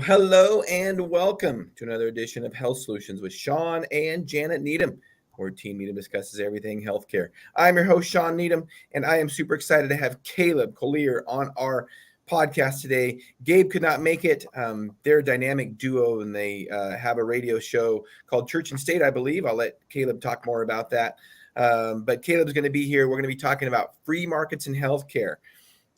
Hello and welcome to another edition of Health Solutions with Shawn and Janet Needham, where Team Needham discusses everything healthcare. I'm your host, Shawn Needham, and I am super excited to have Caleb Collier on our podcast today. Gabe could not make it. They're a dynamic duo, and they have a radio show called Church and State, I believe. I'll let Caleb talk more about that. But Caleb's going to be here. We're going to be talking about free markets in healthcare.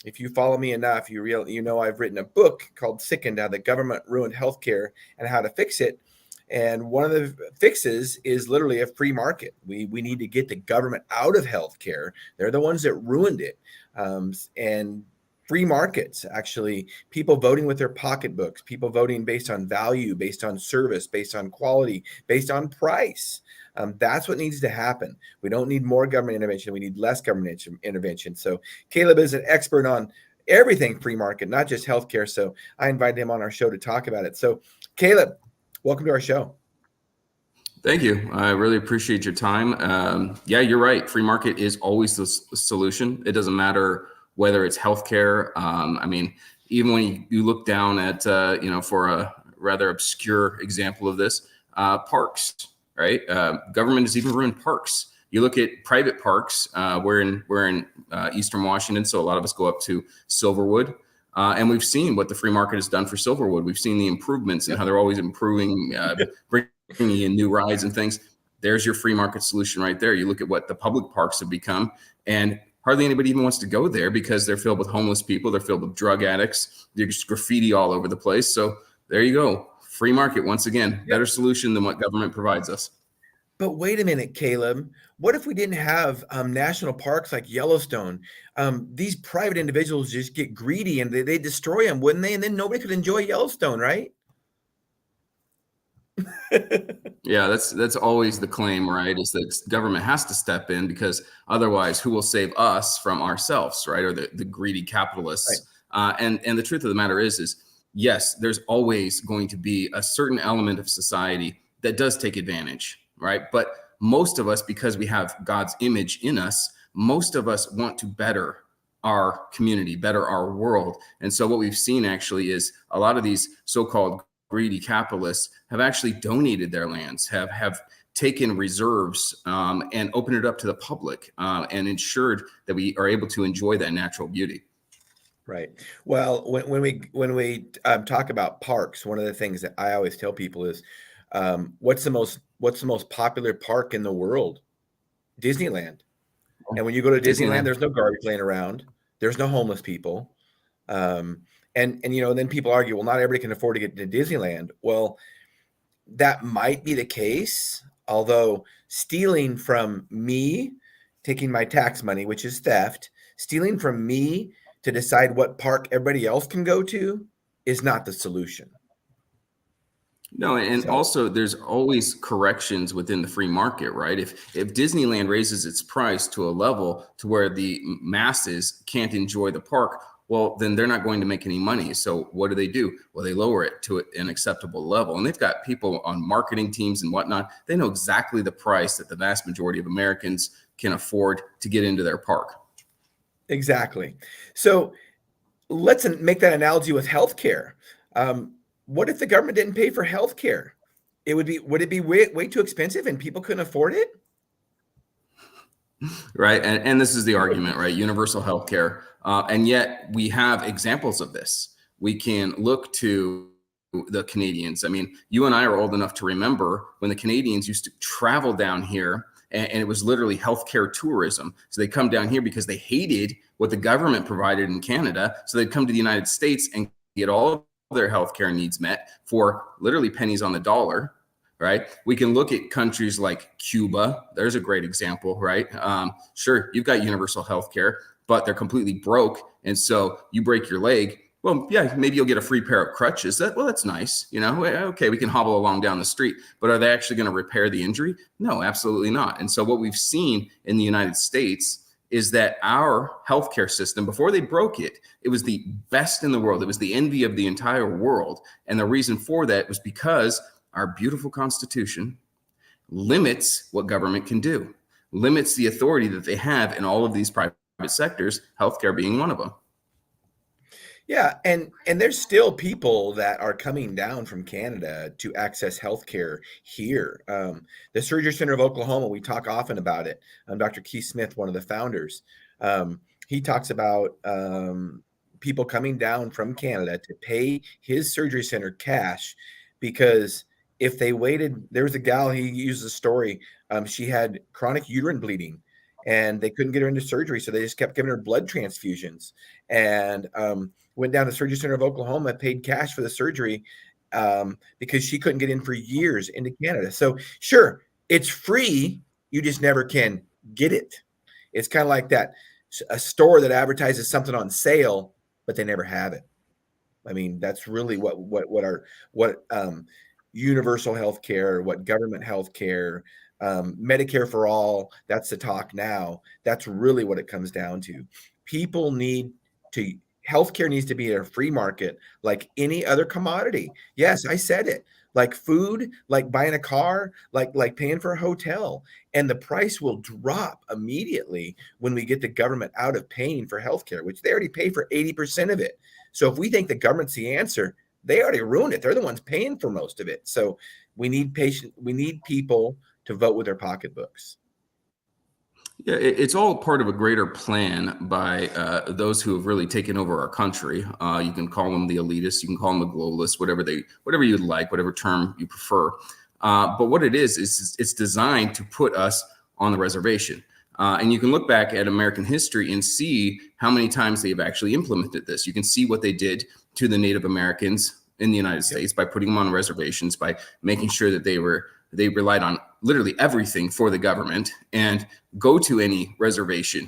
If you follow me enough, you know I've written a book called Sickened, How the Government Ruined Healthcare and How to Fix It. And one of the fixes is literally a free market. We need to get the government out of healthcare. They're the ones that ruined it. And free markets, actually, people voting with their pocketbooks, people voting based on value, based on service, based on quality, based on price. That's what needs to happen. We don't need more government intervention. We need less government intervention. So Caleb is an expert on everything free market, not just healthcare. So I invited him on our show to talk about it. So Caleb, welcome to our show. Thank you. I really appreciate your time. Yeah, you're right. Free market is always the solution. It doesn't matter whether it's healthcare. Even when you look down at, for a rather obscure example of this, parks. Right, government has even ruined parks. You look at private parks. We're in Eastern Washington, so a lot of us go up to Silverwood, and we've seen what the free market has done for Silverwood. We've seen the improvements and how they're always improving, bringing in new rides and things. There's your free market solution right there. You look at what the public parks have become, and hardly anybody even wants to go there because they're filled with homeless people. They're filled with drug addicts. There's graffiti all over the place. So there you go. Free market, once again, better solution than what government provides us. But wait a minute, Caleb. What if we didn't have national parks like Yellowstone? These private individuals just get greedy and they destroy them, wouldn't they? And then nobody could enjoy Yellowstone, right? Yeah, that's always the claim, right? Is that government has to step in because otherwise, who will save us from ourselves, right? Or the greedy capitalists. Right. And the truth of the matter is yes, there's always going to be a certain element of society that does take advantage, right? But most of us, because we have God's image in us, most of us want to better our community, better our world. And so what we've seen actually is a lot of these so-called greedy capitalists have actually donated their lands, have taken reserves and opened it up to the public and ensured that we are able to enjoy that natural beauty. Right. Well, when we talk about parks, one of the things that I always tell people is, what's the most popular park in the world? Disneyland. And when you go to Disneyland, there's no garbage laying around. There's no homeless people. And then people argue, well, not everybody can afford to get to Disneyland. Well, that might be the case. Although stealing from me, taking my tax money, which is theft, stealing from me to decide what park everybody else can go to is not the solution. No, and also there's always corrections within the free market, right? If Disneyland raises its price to a level to where the masses can't enjoy the park, well, then they're not going to make any money. So what do? Well, they lower it to an acceptable level. And they've got people on marketing teams and whatnot. They know exactly the price that the vast majority of Americans can afford to get into their park. Exactly. So let's make that analogy with healthcare. What if the government didn't pay for healthcare? Would it be way too expensive and people couldn't afford it? Right. And this is the argument, right? Universal healthcare. And yet we have examples of this. We can look to the Canadians. I mean, you and I are old enough to remember when the Canadians used to travel down here, and it was literally healthcare tourism. So they come down here because they hated what the government provided in Canada. So they'd come to the United States and get all of their healthcare needs met for literally pennies on the dollar, right? We can look at countries like Cuba. There's a great example, right? Sure, you've got universal healthcare, but they're completely broke. And so you break your leg. Well, yeah, maybe you'll get a free pair of crutches. That's nice. Okay, we can hobble along down the street, but are they actually going to repair the injury? No, absolutely not. And so what we've seen in the United States is that our healthcare system, before they broke it, it was the best in the world. It was the envy of the entire world. And the reason for that was because our beautiful Constitution limits what government can do, limits the authority that they have in all of these private sectors, healthcare being one of them. Yeah, and there's still people that are coming down from Canada to access healthcare here. The Surgery Center of Oklahoma, we talk often about it. Dr. Keith Smith, one of the founders, he talks about people coming down from Canada to pay his surgery center cash because if they waited, there was a gal, he used a story. She had chronic uterine bleeding and they couldn't get her into surgery, so they just kept giving her blood transfusions. And went down to Surgery Center of Oklahoma, paid cash for the surgery because she couldn't get in for years into Canada. So sure, it's free. You just never can get it. It's kind of like that, a store that advertises something on sale, but they never have it. I mean, that's really what universal health care, what government health care, Medicare for all, that's the talk now. That's really what it comes down to. People need to, healthcare needs to be a free market like any other commodity. Yes, I said it. Like food, like buying a car, like paying for a hotel. And the price will drop immediately when we get the government out of paying for healthcare, which they already pay for 80% of it. So if we think the government's the answer, they already ruined it. They're the ones paying for most of it. So we need people to vote with their pocketbooks. Yeah, it's all part of a greater plan by those who have really taken over our country. You can call them the elitists, you can call them the globalists, whatever you'd like, whatever term you prefer. But what it is it's designed to put us on the reservation. And you can look back at American history and see how many times they've actually implemented this. You can see what they did to the Native Americans in the United States by putting them on reservations, by making sure that they relied on literally everything for the government and go to any reservation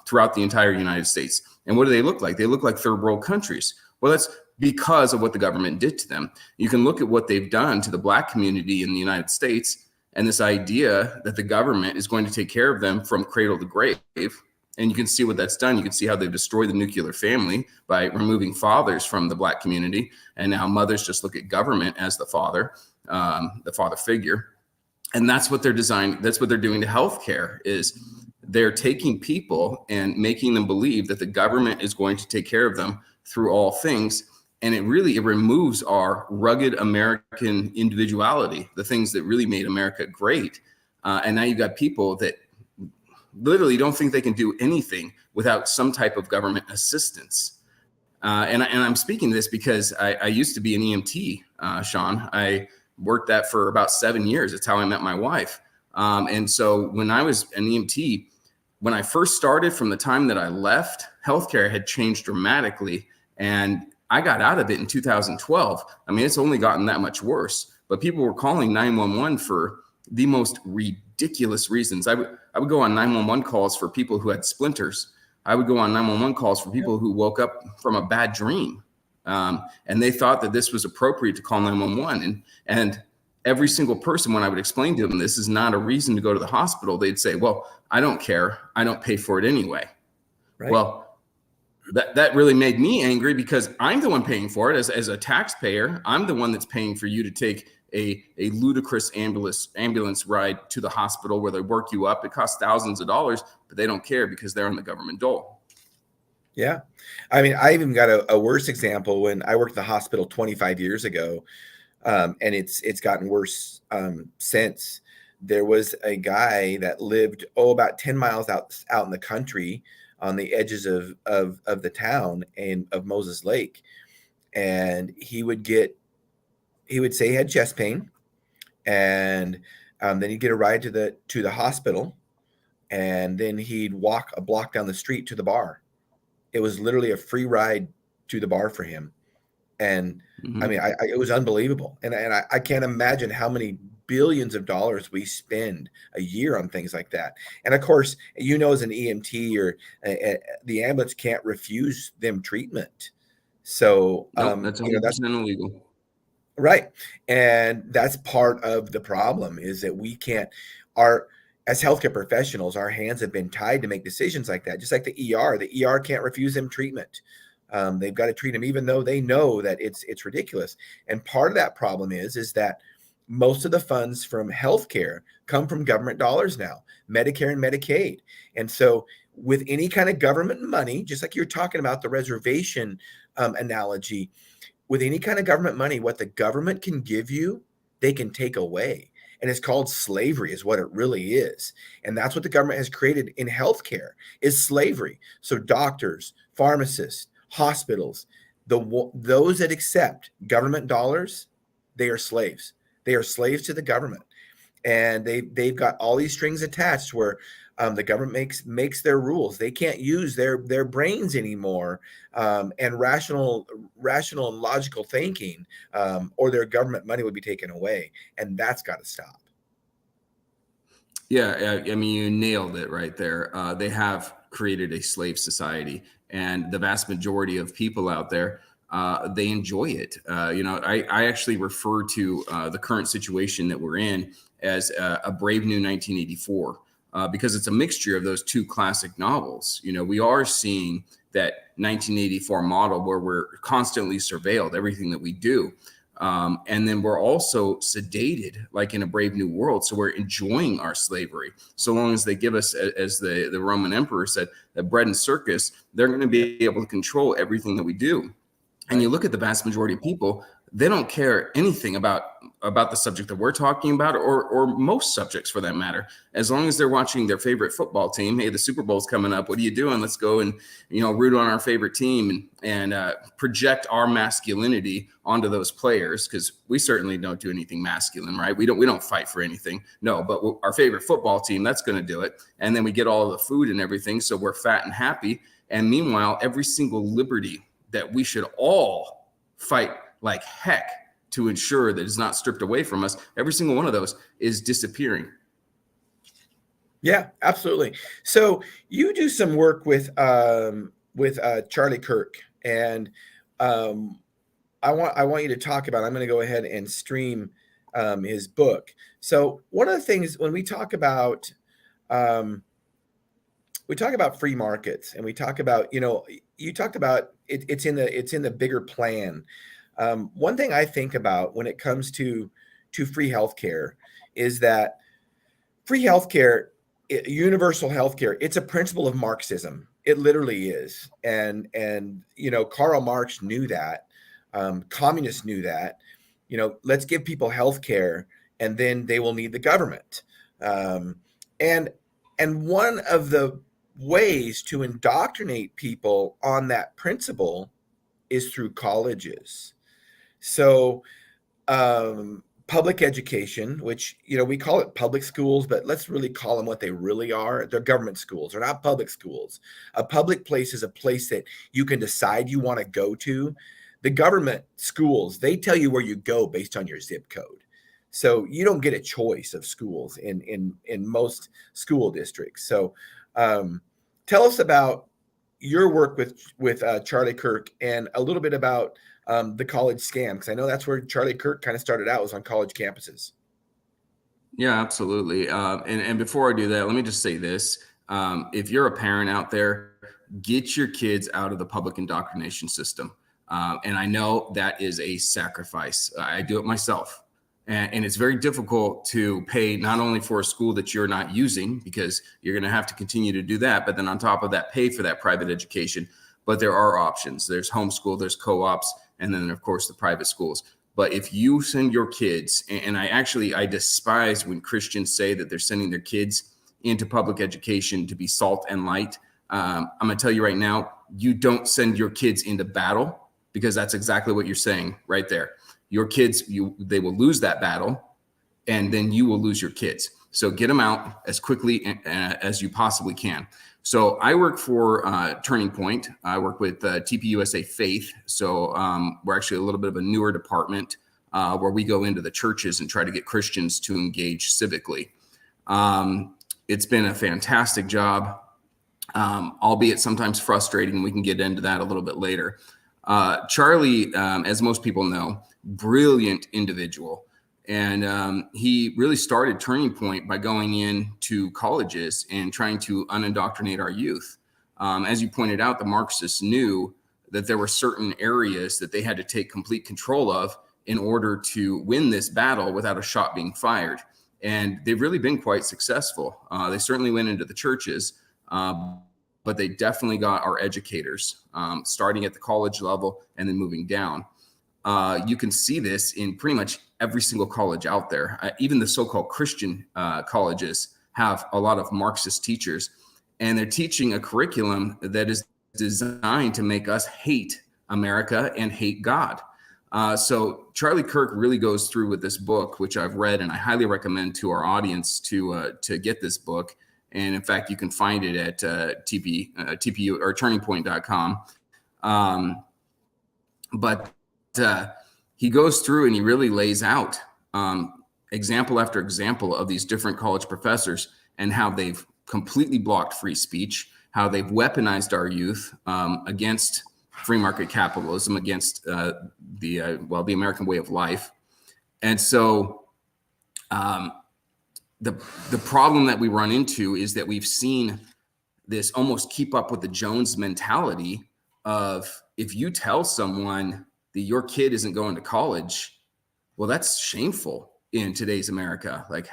throughout the entire United States. And what do they look like? They look like third world countries. Well, that's because of what the government did to them. You can look at what they've done to the Black community in the United States and this idea that the government is going to take care of them from cradle to grave. And you can see what that's done. You can see how they've destroyed the nuclear family by removing fathers from the Black community. And now mothers just look at government as the father figure. And that's what they're doing to healthcare is they're taking people and making them believe that the government is going to take care of them through all things. And it removes our rugged American individuality, the things that really made America great. And now you've got people that literally don't think they can do anything without some type of government assistance. And I'm speaking this because I used to be an EMT, Shawn. I worked that for about 7 years. It's how I met my wife. And so when I was an EMT, when I first started, from the time that I left, healthcare had changed dramatically. And I got out of it in 2012. I mean, it's only gotten that much worse. But people were calling 911 for the most ridiculous reasons. I would go on 911 calls for people who had splinters. I would go on 911 calls for people who woke up from a bad dream. And they thought that this was appropriate to call 911. And every single person, when I would explain to them, this is not a reason to go to the hospital, they'd say, well, I don't care. I don't pay for it anyway. Right. Well, that really made me angry because I'm the one paying for it as a taxpayer. I'm the one that's paying for you to take a ludicrous ambulance ride to the hospital where they work you up. It costs thousands of dollars, but they don't care because they're on the government dole. Yeah. I mean, I even got a worse example when I worked at the hospital 25 years ago. And it's gotten worse since. There was a guy that lived, about 10 miles out in the country on the edges of the town and of Moses Lake. And he would say he had chest pain, and then he'd get a ride to the hospital, and then he'd walk a block down the street to the bar. It was literally a free ride to the bar for him. And I mean, it was unbelievable. And I can't imagine how many billions of dollars we spend a year on things like that. And of course, as an EMT or the ambulance can't refuse them treatment. So that's 100% illegal. Right. And that's part of the problem is that we can't, as healthcare professionals, our hands have been tied to make decisions like that. Just like the ER can't refuse them treatment. They've got to treat them even though they know that it's ridiculous. And part of that problem is that most of the funds from healthcare come from government dollars now, Medicare and Medicaid. And so with any kind of government money, just like you're talking about the reservation analogy. With any kind of government money, what the government can give you, they can take away. And it's called slavery, is what it really is. And that's what the government has created in healthcare, is slavery. So doctors, pharmacists, hospitals, those that accept government dollars, they are slaves. They are slaves to the government. And they've got all these strings attached where the government makes their rules. They can't use their brains anymore, and rational and logical thinking, or their government money would be taken away, and that's got to stop. Yeah, I mean, you nailed it right there. They have created a slave society, and the vast majority of people out there, they enjoy it. I actually refer to the current situation that we're in as a brave new 1984, because it's a mixture of those two classic novels. We are seeing that 1984 model where we're constantly surveilled, everything that we do. And then we're also sedated, like in a Brave New World. So we're enjoying our slavery. So long as they give us, as the Roman emperor said, the bread and circus, they're going to be able to control everything that we do. And you look at the vast majority of people, they don't care anything about the subject that we're talking about, or most subjects for that matter. As long as they're watching their favorite football team, hey, the Super Bowl's coming up, what are you doing? Let's go and root on our favorite team and project our masculinity onto those players, because we certainly don't do anything masculine, right? We don't fight for anything, no. But our favorite football team, that's going to do it, and then we get all of the food and everything, so we're fat and happy. And meanwhile, every single liberty that we should all fight like heck to ensure that it's not stripped away from us, every single one of those is disappearing. Yeah, absolutely. So you do some work with Charlie Kirk, and I want you to talk about. I'm going to go ahead and stream his book. So one of the things when we talk about free markets, and we talk about, you talked about it's in the bigger plan. One thing I think about when it comes to free healthcare is that free healthcare, universal healthcare, it's a principle of Marxism. It literally is. And Karl Marx knew that. Communists knew that. Let's give people healthcare, and then they will need the government. And one of the ways to indoctrinate people on that principle is through colleges. So public education, which, we call it public schools, but let's really call them what they really are. They're government schools. They're not public schools. A public place is a place that you can decide you want to go to. The government schools, they tell you where you go based on your zip code. So you don't get a choice of schools in most school districts. So tell us about your work with Charlie Kirk, and a little bit about the college scam, because I know that's where Charlie Kirk kind of started out, was on college campuses. Yeah, absolutely. And before I do that, let me just say this. If you're a parent out there, get your kids out of the public indoctrination system. And I know that is a sacrifice. I do it myself. And it's very difficult to pay not only for a school that you're not using, because you're going to have to continue to do that, but then on top of that, pay for that private education. But there are options. There's homeschool, there's co-ops, and then, of course, the private schools. But if you send your kids, and I despise when Christians say that they're sending their kids into public education to be salt and light. I'm going to tell you right now, you don't send your kids into battle, because that's exactly what you're saying right there. Your kids, they will lose that battle, and then you will lose your kids. So get them out as quickly as you possibly can. So I work for Turning Point. I work with TPUSA Faith. So we're actually a little bit of a newer department where we go into the churches and try to get Christians to engage civically. It's been a fantastic job, albeit sometimes frustrating. We can get into that a little bit later. Charlie, as most people know, brilliant individual. And he really started Turning Point by going into colleges and trying to unindoctrinate our youth. As you pointed out, the Marxists knew that there were certain areas that they had to take complete control of in order to win this battle without a shot being fired. And they've really been quite successful. They certainly went into the churches, but they definitely got our educators, starting at the college level and then moving down. You can see this in pretty much every single college out there. Even the so-called Christian colleges have a lot of Marxist teachers, and they're teaching a curriculum that is designed to make us hate America and hate God. So Charlie Kirk really goes through with this book, which I've read, and I highly recommend to our audience to get this book. And in fact, you can find it at TPU or turningpoint.com. But he goes through and he really lays out example after example of these different college professors and how they've completely blocked free speech, how they've weaponized our youth against free market capitalism, against the American way of life. And so the problem that we run into is that we've seen this almost keep up with the Jones mentality of, if you tell someone that your kid isn't going to college, well, that's shameful in today's America. Like,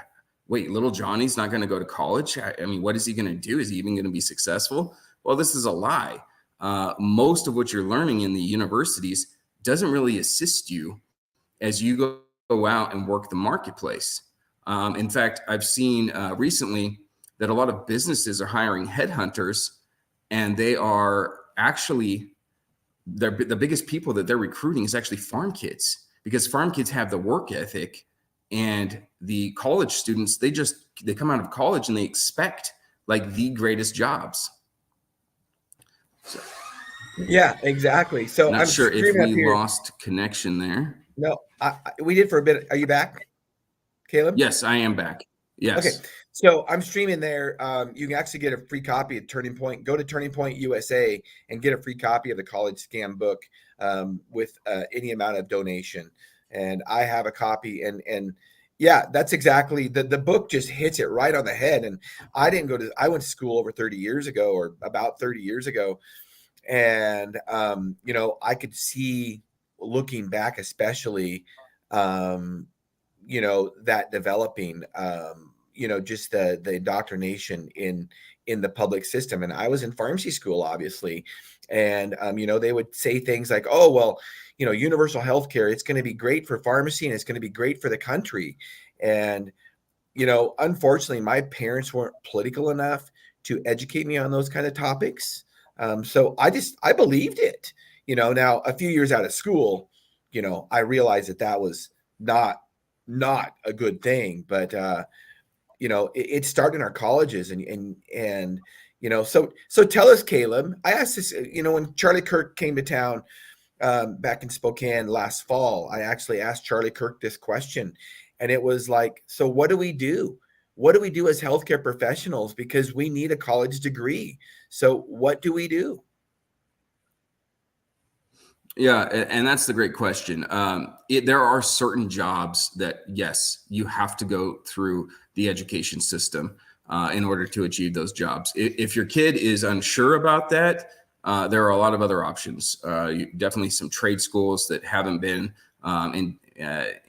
wait, little Johnny's not going to go to college? I mean, what is he going to do? Is he even going to be successful? Well, this is a lie. Most of what you're learning in the universities doesn't really assist you as you go out and work the marketplace. In fact, I've seen recently that a lot of businesses are hiring headhunters, and they are actually, the biggest people that they're recruiting is actually farm kids, because farm kids have the work ethic, and the college students, they come out of college and they expect like the greatest jobs. So, yeah, exactly. So not I'm sure if we here. Lost connection there. No, we did for a bit. Are you back, Caleb? Yes, I am back. Yes. Okay. So I'm streaming there. You can actually get a free copy of Turning Point. Go to Turning Point USA and get a free copy of the College Scam book with any amount of donation. And I have a copy. And yeah, that's exactly the book just hits it right on the head. And I went to school over 30 years ago, or about 30 years ago. And, I could see, looking back, especially, that developing, just the indoctrination in the public system. And I was in pharmacy school, obviously. And, they would say things like, oh, well, universal healthcare, it's going to be great for pharmacy and it's going to be great for the country. And, unfortunately, my parents weren't political enough to educate me on those kind of topics. So I believed it, now a few years out of school, I realized that was not a good thing, but, it started in our colleges and so tell us, Caleb, I asked this, when Charlie Kirk came to town, back in Spokane last fall, I actually asked Charlie Kirk this question, and it was like, so what do we do? What do we do as healthcare professionals? Because we need a college degree. So what do we do? Yeah, and that's the great question. There are certain jobs that, yes, you have to go through the education system in order to achieve those jobs. If your kid is unsure about that, there are a lot of other options. Definitely some trade schools that haven't been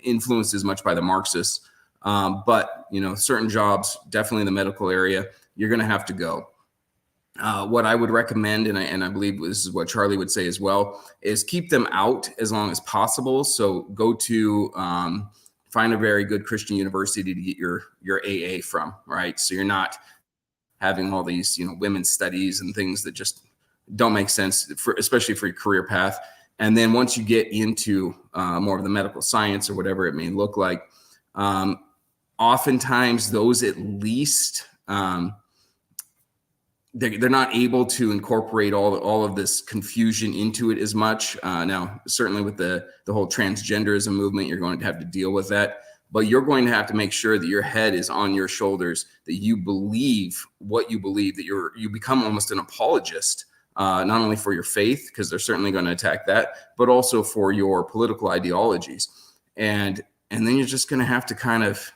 influenced as much by the Marxists. But, certain jobs, definitely in the medical area, you're going to have to go. What I would recommend, and I believe this is what Charlie would say as well, is keep them out as long as possible. So go to find a very good Christian university to get your AA from, right? So you're not having all these, women's studies and things that just don't make sense, especially for your career path. And then once you get into more of the medical science or whatever it may look like, oftentimes those at least they're not able to incorporate all of this confusion into it as much. Now, certainly with the whole transgenderism movement, you're going to have to deal with that. But you're going to have to make sure that your head is on your shoulders, that you believe what you believe, that you become almost an apologist, not only for your faith, because they're certainly going to attack that, but also for your political ideologies. And then you're just going to have to kind of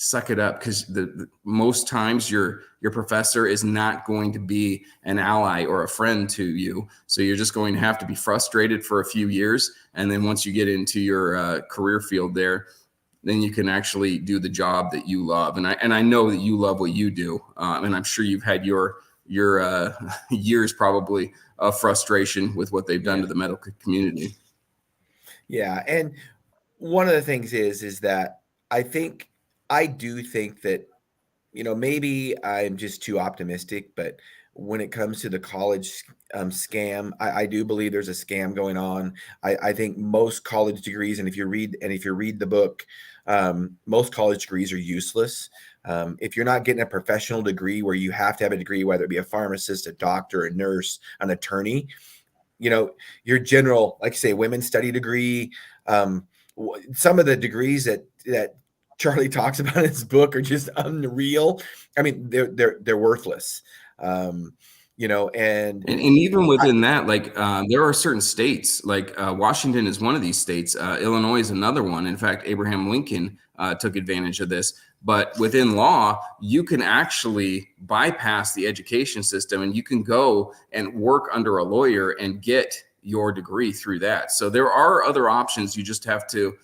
suck it up, because the most times your professor is not going to be an ally or a friend to you. So you're just going to have to be frustrated for a few years. And then once you get into your career field there, then you can actually do the job that you love. And I know that you love what you do. And I'm sure you've had your years probably of frustration with what they've done to the medical community. Yeah. And one of the things is that I do think that, maybe I'm just too optimistic, but when it comes to the college scam, I do believe there's a scam going on. I think most college degrees, and if you read the book, most college degrees are useless. If you're not getting a professional degree where you have to have a degree, whether it be a pharmacist, a doctor, a nurse, an attorney, your general, like say, women's study degree, some of the degrees that Charlie talks about in his book are just unreal. I mean, they're worthless. And even within that, like there are certain states, like Washington is one of these states. Illinois is another one. In fact, Abraham Lincoln took advantage of this. But within law, you can actually bypass the education system and you can go and work under a lawyer and get your degree through that. So there are other options. You just have to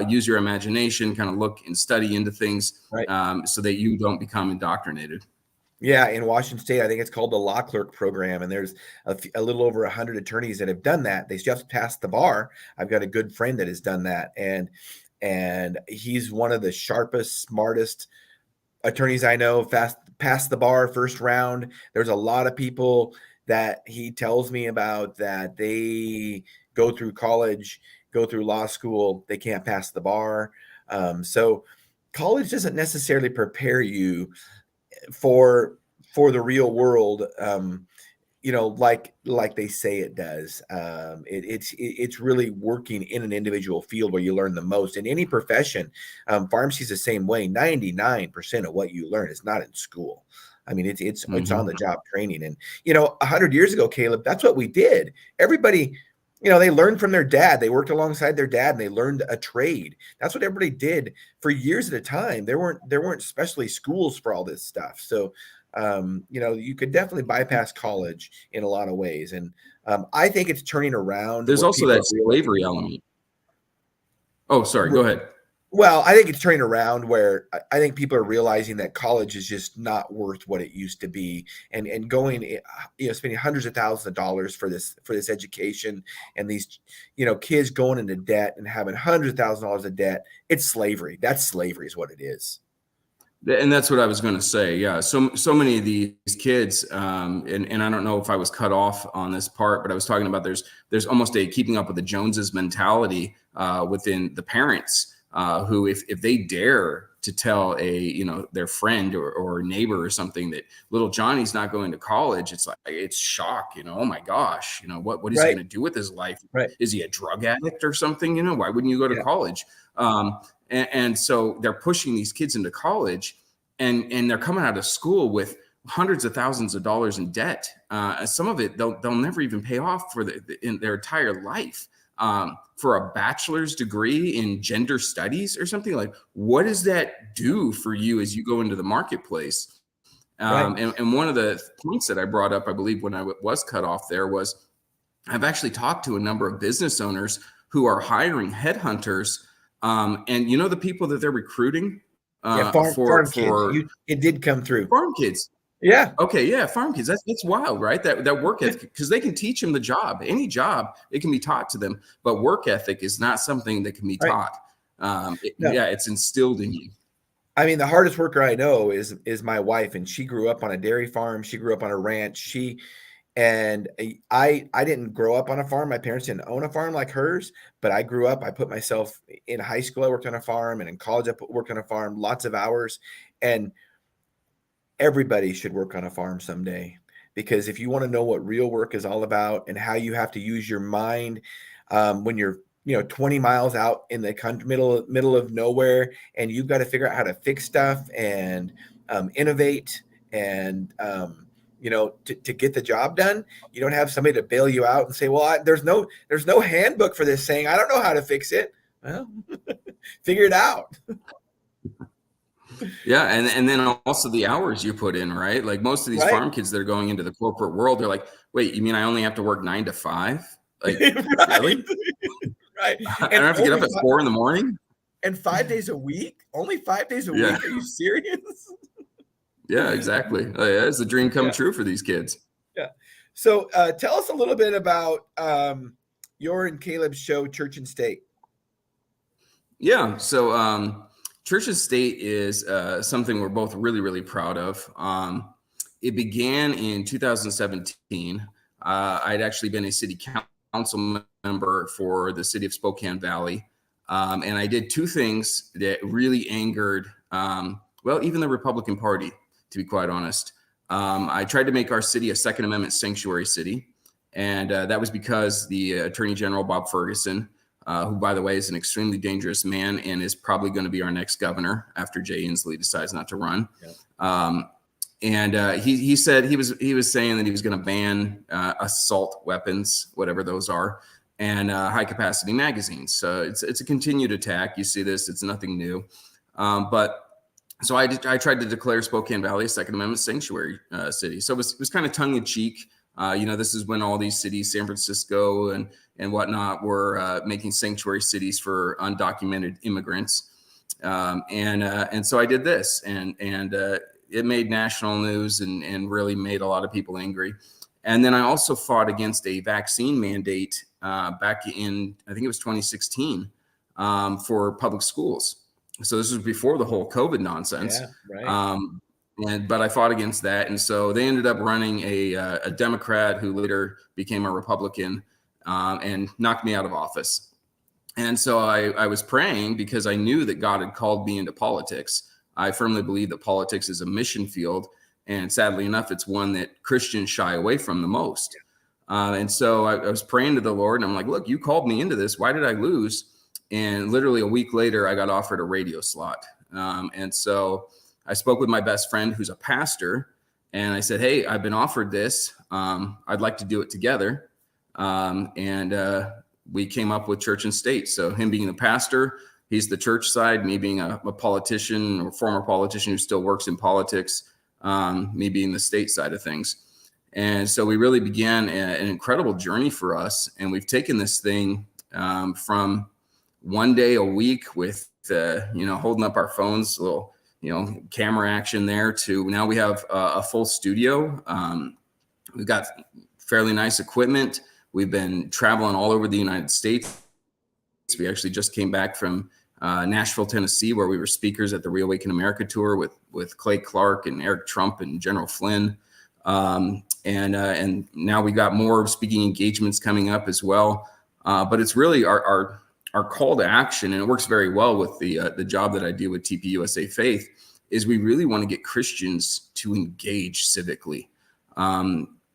use your imagination, kind of look and study into things, right, so that you don't become indoctrinated. Yeah, in Washington State, I think it's called the law clerk program, and there's a little over 100 attorneys that have done that. They just passed the bar. I've got a good friend that has done that, and he's one of the sharpest, smartest attorneys I know. Passed the bar first round. There's a lot of people that he tells me about that they go through college, go through law school, they can't pass the bar. So college doesn't necessarily prepare you for the real world, like they say it does. It's really working in an individual field where you learn the most. In any profession, pharmacy is the same way. 99% of what you learn is not in school. I mean, it's on the job training. And 100 years ago, Caleb, that's what we did. Everybody, they learned from their dad. They worked alongside their dad and they learned a trade. That's what everybody did for years at a time. There weren't specially schools for all this stuff. So, you could definitely bypass college in a lot of ways. And I think it's turning around. There's also that slavery element. Oh, sorry. Go ahead. Well, I think it's turning around where I think people are realizing that college is just not worth what it used to be, and going, spending hundreds of thousands of dollars for this education, and these, kids going into debt and having hundreds of thousands of dollars of debt. It's slavery. That's slavery is what it is. And that's what I was going to say. Yeah. So many of these kids, and I don't know if I was cut off on this part, but I was talking about there's almost a keeping up with the Joneses mentality within the parents. Who, if they dare to tell their friend or neighbor or something that little Johnny's not going to college, it's shock. Oh my gosh, what is he going to do with his life? Right. Is he a drug addict or something? Why wouldn't you go to college? And so they're pushing these kids into college, and they're coming out of school with hundreds of thousands of dollars in debt. Some of it they'll never even pay off in their entire life. For a bachelor's degree in gender studies or something. Like, what does that do for you as you go into the marketplace? And one of the points that I brought up, I believe when I was cut off there, was I've actually talked to a number of business owners who are hiring headhunters. And the people that they're recruiting farm kids. It did come through. Farm kids. Yeah. Okay. Yeah. Farm kids. That's wild, right? That work ethic, because they can teach them the job. Any job, it can be taught to them. But work ethic is not something that can be taught. Yeah, it's instilled in you. I mean, the hardest worker I know is my wife, and she grew up on a dairy farm. She grew up on a ranch. I didn't grow up on a farm. My parents didn't own a farm like hers, but I grew up. I put myself in high school. I worked on a farm, and in college, I worked on a farm, lots of hours, and everybody should work on a farm someday, because if you want to know what real work is all about and how you have to use your mind when you're 20 miles out in the country, middle of nowhere, and you've got to figure out how to fix stuff and innovate and to get the job done. You don't have somebody to bail you out and say, well, there's no handbook for this thing. I don't know how to fix it. Well, figure it out. Yeah. And then also the hours you put in, right? Like most of these farm kids that are going into the corporate world, they're like, wait, you mean I only have to work 9 to 5? Like, really? Right. I don't have to get up at 4 a.m. And 5 days a week? Only 5 days a week? Are you serious? Yeah, exactly. It's a dream come Yeah. true for these kids. Yeah. So tell us a little bit about your and Caleb's show, Church and State. Yeah. So Church and State is something we're both really, really proud of. It began in 2017. I'd actually been a city council member for the city of Spokane Valley. And I did two things that really angered, even the Republican Party, to be quite honest. I tried to make our city a Second Amendment sanctuary city. And that was because the Attorney General, Bob Ferguson, who, by the way, is an extremely dangerous man and is probably going to be our next governor after Jay Inslee decides not to run. Yeah. He said he was saying that he was going to ban assault weapons, whatever those are, and high capacity magazines. So it's a continued attack. You see this; it's nothing new. So I tried to declare Spokane Valley a Second Amendment sanctuary city. So it was kind of tongue in cheek. This is when all these cities, San Francisco and whatnot, were making sanctuary cities for undocumented immigrants. And so I did this, and it made national news and really made a lot of people angry. And then I also fought against a vaccine mandate back in, I think it was 2016, for public schools. So this was before the whole COVID nonsense. Yeah, right. But I fought against that. And so they ended up running a Democrat who later became a Republican and knocked me out of office. And so I was praying because I knew that God had called me into politics. I firmly believe that politics is a mission field. And sadly enough, it's one that Christians shy away from the most. And so I was praying to the Lord, and I'm like, look, you called me into this. Why did I lose? And literally a week later, I got offered a radio slot. And so I spoke with my best friend who's a pastor, and I said, hey, I've been offered this. I'd like to do it together. We came up with Church and State. So him being the pastor, he's the church side, me being a politician or former politician who still works in politics, me being the state side of things. And so we really began an incredible journey for us. And we've taken this thing from one day a week with, holding up our phones, a little, camera action there, to now we have a full studio. We've got fairly nice equipment. We've been traveling all over the United States. We actually just came back from Nashville, Tennessee, where we were speakers at the Reawaken America tour with Clay Clark and Eric Trump and General Flynn. And now we got more speaking engagements coming up as well. But it's really our call to action, and it works very well with the job that I do with TP USA Faith, is we really want to get Christians to engage civically.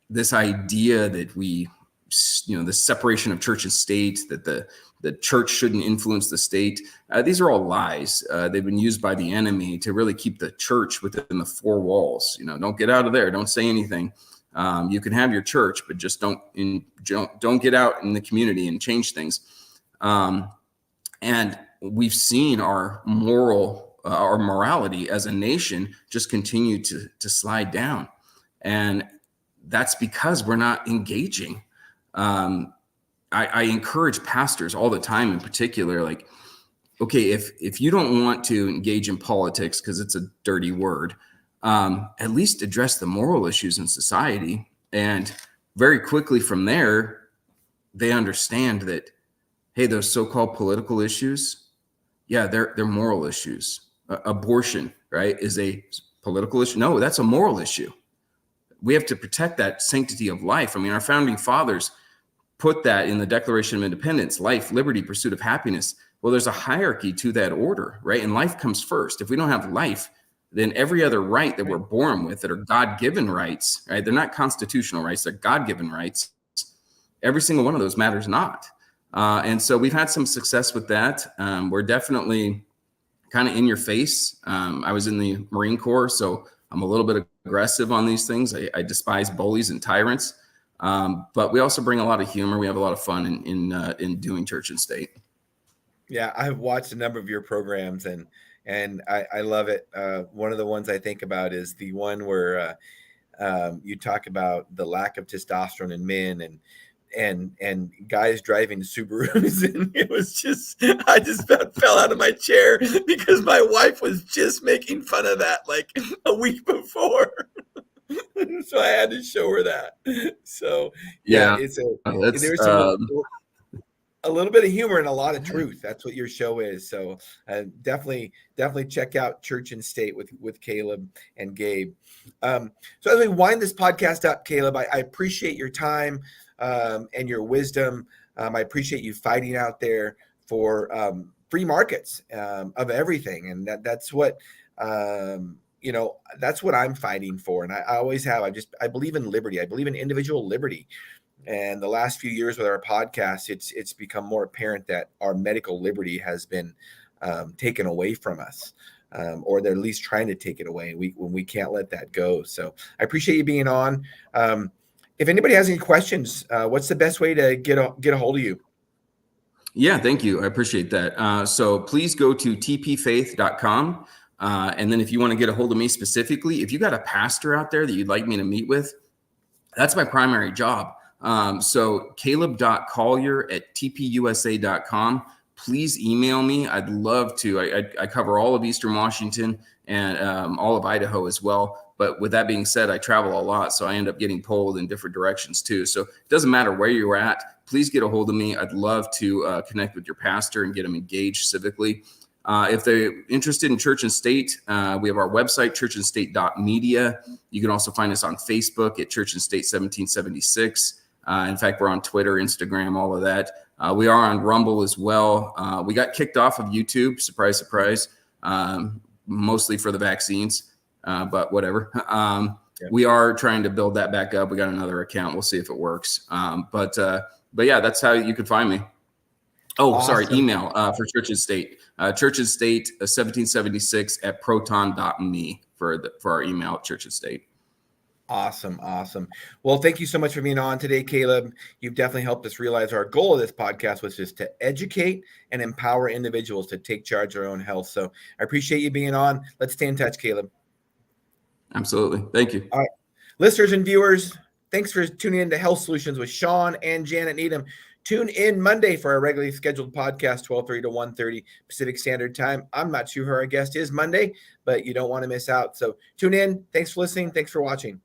This idea that the separation of church and state, that the church shouldn't influence the state, these are all lies. They've been used by the enemy to really keep the church within the four walls. Don't get out of there. Don't say anything. You can have your church, but just don't get out in the community and change things. And we've seen our morality as a nation just continue to slide down. And that's because we're not engaging. I encourage pastors all the time, in particular, like, okay, if you don't want to engage in politics because it's a dirty word, at least address the moral issues in society. And very quickly from there, they understand that, hey, those so-called political issues, yeah, they're moral issues. Abortion, right, is a political issue. No, that's a moral issue. We have to protect that sanctity of life. I mean, our founding fathers put that in the Declaration of Independence: life, liberty, pursuit of happiness. Well, there's a hierarchy to that order, right? And life comes first. If we don't have life, then every other right that we're born with, that are God-given rights, right? They're not constitutional rights, they're God-given rights. Every single one of those matters not. And so we've had some success with that. We're definitely kind of in your face. I was in the Marine Corps, so I'm a little bit aggressive on these things. I despise bullies and tyrants. But we also bring a lot of humor. We have a lot of fun in doing Church and State. Yeah, I've watched a number of your programs, and I love it. One of the ones I think about is the one where you talk about the lack of testosterone in men, and guys driving Subarus, and it was just, I just fell out of my chair because my wife was just making fun of that like a week before. So I had to show her that. So yeah, Yeah, that's there's some a little bit of humor and a lot of truth. That's what your show is. So definitely check out Church and State with Caleb and Gabe. So as we wind this podcast up, Caleb, I appreciate your time and your wisdom. I appreciate you fighting out there for free markets of everything, and that's what that's what I'm fighting for, and I always have. I believe in liberty. I believe in individual liberty. And the last few years with our podcast, it's become more apparent that our medical liberty has been taken away from us, or they're at least trying to take it away. When we can't let that go. So I appreciate you being on. If anybody has any questions, what's the best way to get a hold of you? Yeah, thank you. I appreciate that. So please go to tpfaith.com. And then if you want to get a hold of me specifically, if you got a pastor out there that you'd like me to meet with, that's my primary job. So caleb.collier@tpusa.com. Please email me. I'd love to. I cover all of Eastern Washington and all of Idaho as well. But with that being said, I travel a lot, so I end up getting pulled in different directions too. So it doesn't matter where you're at. Please get a hold of me. I'd love to connect with your pastor and get them engaged civically. If they're interested in Church and State, we have our website, churchandstate.media. You can also find us on Facebook at Church and State 1776. In fact, we're on Twitter, Instagram, all of that. We are on Rumble as well. We got kicked off of YouTube, surprise, surprise, mostly for the vaccines, but whatever. We are trying to build that back up. We got another account. We'll see if it works. But yeah, that's how you can find me. Oh, awesome. Sorry, email for Church and State. Church and State 1776 at proton.me for our email at Church and State. Awesome. Well, thank you so much for being on today, Caleb. You've definitely helped us realize our goal of this podcast was just to educate and empower individuals to take charge of their own health. So I appreciate you being on. Let's stay in touch, Caleb. Absolutely. Thank you. All right. Listeners and viewers, thanks for tuning in to Health Solutions with Shawn and Janet Needham. Tune in Monday for our regularly scheduled podcast, 12:30 to 1:30 Pacific Standard Time. I'm not sure who our guest is Monday, but you don't want to miss out. So tune in. Thanks for listening. Thanks for watching.